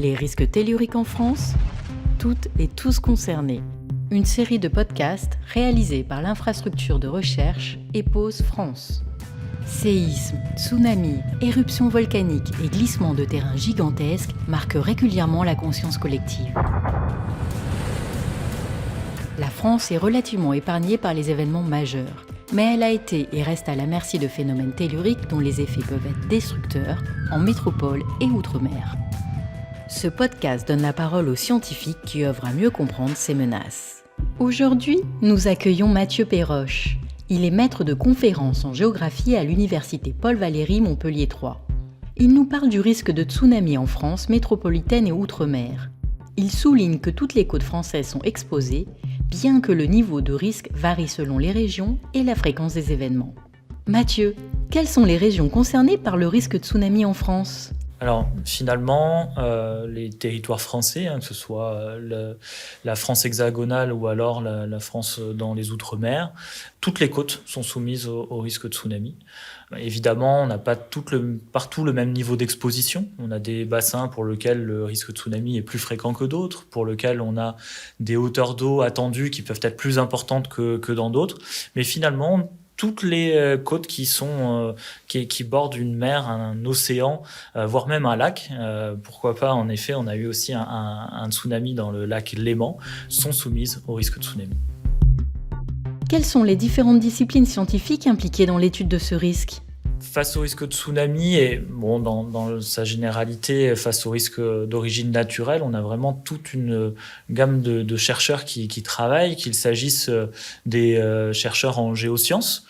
Les risques telluriques en France, toutes et tous concernés. Une série de podcasts réalisés par l'infrastructure de recherche EPOS France. Séismes, tsunamis, éruptions volcaniques et glissements de terrain gigantesques marquent régulièrement la conscience collective. La France est relativement épargnée par les événements majeurs, mais elle a été et reste à la merci de phénomènes telluriques dont les effets peuvent être destructeurs en métropole et outre-mer. Ce podcast donne la parole aux scientifiques qui œuvrent à mieux comprendre ces menaces. Aujourd'hui, nous accueillons Mathieu Péroche. Il est maître de conférences en géographie à l'université Paul Valéry Montpellier 3. Il nous parle du risque de tsunami en France métropolitaine et outre-mer. Il souligne que toutes les côtes françaises sont exposées, bien que le niveau de risque varie selon les régions et la fréquence des événements. Mathieu, quelles sont les régions concernées par le risque de tsunami en France ? Alors finalement, les territoires français, que ce soit la France hexagonale ou alors la France dans les Outre-mer, toutes les côtes sont soumises au risque de tsunami. Évidemment, on n'a pas partout le même niveau d'exposition. On a des bassins pour lesquels le risque de tsunami est plus fréquent que d'autres, pour lesquels on a des hauteurs d'eau attendues qui peuvent être plus importantes que dans d'autres. Mais finalement, toutes les côtes qui bordent une mer, un océan, voire même un lac, pourquoi pas, en effet, on a eu aussi un tsunami dans le lac Léman, sont soumises au risque de tsunami. Quelles sont les différentes disciplines scientifiques impliquées dans l'étude de ce risque ? Face au risque de tsunami, et dans sa généralité, face au risque d'origine naturelle, on a vraiment toute une gamme de chercheurs qui travaillent, qu'il s'agisse des chercheurs en géosciences,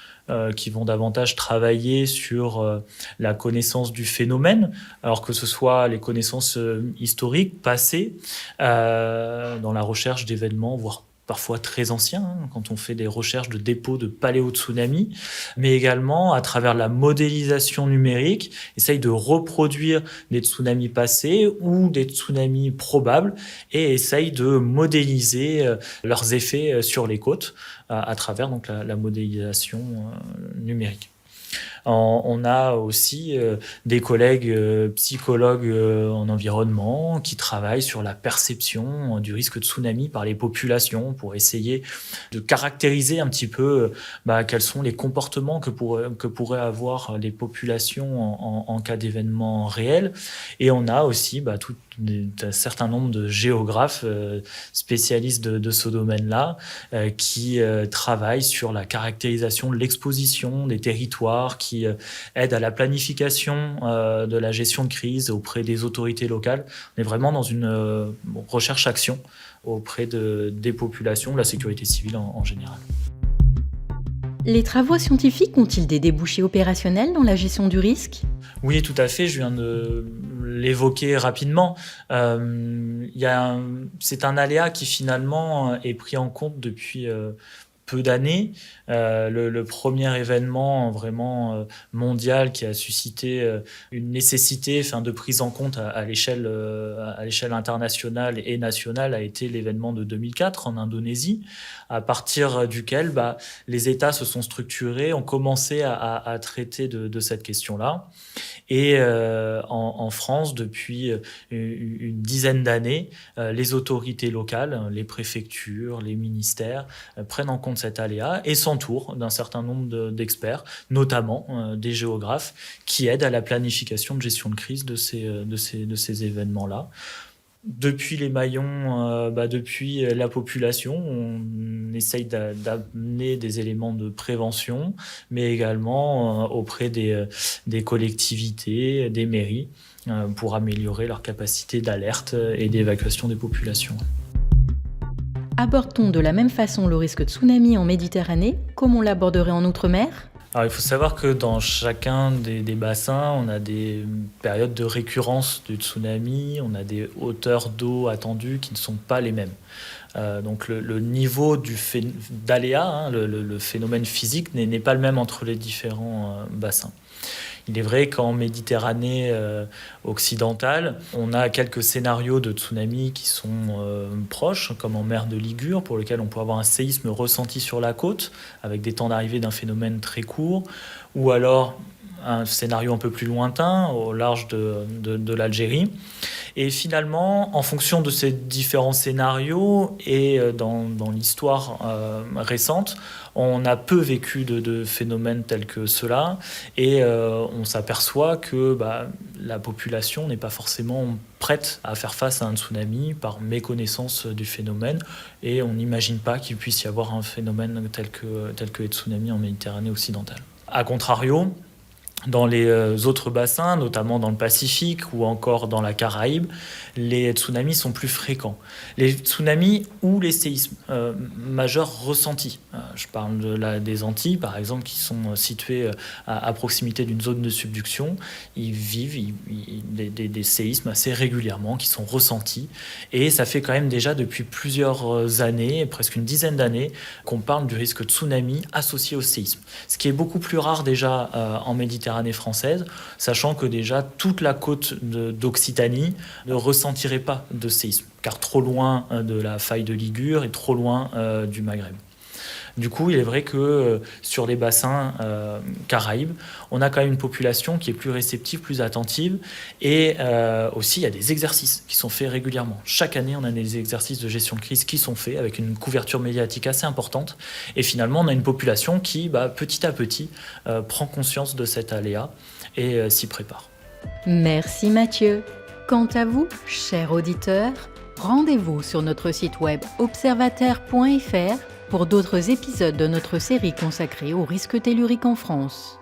qui vont davantage travailler sur la connaissance du phénomène, alors que ce soit les connaissances historiques, passées, dans la recherche d'événements, voire parfois très anciens, quand on fait des recherches de dépôts de paléo-tsunami, mais également à travers la modélisation numérique, essaye de reproduire des tsunamis passés ou des tsunamis probables et essaye de modéliser leurs effets sur les côtes à travers donc, la modélisation numérique. On a aussi des collègues psychologues en environnement qui travaillent sur la perception du risque de tsunami par les populations pour essayer de caractériser un petit peu quels sont les comportements que pourraient avoir les populations en cas d'événement réel. Et on a aussi tout un certain nombre de géographes spécialistes de ce domaine-là qui travaillent sur la caractérisation de l'exposition des territoires, qui aident à la planification de la gestion de crise auprès des autorités locales. On est vraiment dans une recherche-action auprès des populations, de la sécurité civile en général. Les travaux scientifiques ont-ils des débouchés opérationnels dans la gestion du risque ? Oui, tout à fait. Je viens de l'évoquer rapidement. C'est un aléa qui finalement est pris en compte depuis peu d'années. Le premier événement vraiment mondial qui a suscité une nécessité de prise en compte à l'échelle internationale et nationale a été l'événement de 2004 en Indonésie, à partir duquel les États se sont structurés, ont commencé à traiter de cette question-là. Et en France, depuis une dizaine d'années, les autorités locales, les préfectures, les ministères prennent en compte cet aléa et s'entourent d'un certain nombre d'experts, notamment des géographes, qui aident à la planification de gestion de crise de ces événements-là. Depuis les maillons, depuis la population, on essaye d'amener des éléments de prévention, mais également auprès des collectivités, des mairies, pour améliorer leur capacité d'alerte et d'évacuation des populations. Aborde-t-on de la même façon le risque de tsunami en Méditerranée, comme on l'aborderait en Outre-mer ? Alors, il faut savoir que dans chacun des bassins, on a des périodes de récurrence du tsunami, on a des hauteurs d'eau attendues qui ne sont pas les mêmes. Donc le niveau d'aléa, le phénomène physique n'est pas le même entre les différents bassins. Il est vrai qu'en Méditerranée occidentale, on a quelques scénarios de tsunami qui sont proches, comme en mer de Ligure, pour lequel on peut avoir un séisme ressenti sur la côte, avec des temps d'arrivée d'un phénomène très court, ou alors un scénario un peu plus lointain, au large de l'Algérie. Et finalement, en fonction de ces différents scénarios et dans l'histoire récente, on a peu vécu de phénomènes tels que cela, et on s'aperçoit que la population n'est pas forcément prête à faire face à un tsunami par méconnaissance du phénomène, et on n'imagine pas qu'il puisse y avoir un phénomène tel que les tsunamis en Méditerranée occidentale. A contrario, dans les autres bassins, notamment dans le Pacifique ou encore dans la Caraïbe, les tsunamis sont plus fréquents. Les tsunamis ou les séismes majeurs ressentis. Je parle des Antilles, par exemple, qui sont situées à proximité d'une zone de subduction. Ils vivent des séismes assez régulièrement qui sont ressentis. Et ça fait quand même déjà depuis plusieurs années, presque une dizaine d'années, qu'on parle du risque tsunami associé au séisme. Ce qui est beaucoup plus rare déjà en Méditerranée française, sachant que déjà toute la côte d'Occitanie ne ressentirait pas de séisme, car trop loin de la faille de Ligure et trop loin du Maghreb. Du coup, il est vrai que sur les bassins caraïbes, on a quand même une population qui est plus réceptive, plus attentive, et aussi il y a des exercices qui sont faits régulièrement. Chaque année, on a des exercices de gestion de crise qui sont faits avec une couverture médiatique assez importante, et finalement, on a une population qui, petit à petit, prend conscience de cet aléa et s'y prépare. Merci Mathieu. Quant à vous, chers auditeurs, rendez-vous sur notre site web observateur.fr pour d'autres épisodes de notre série consacrée au risque tellurique en France.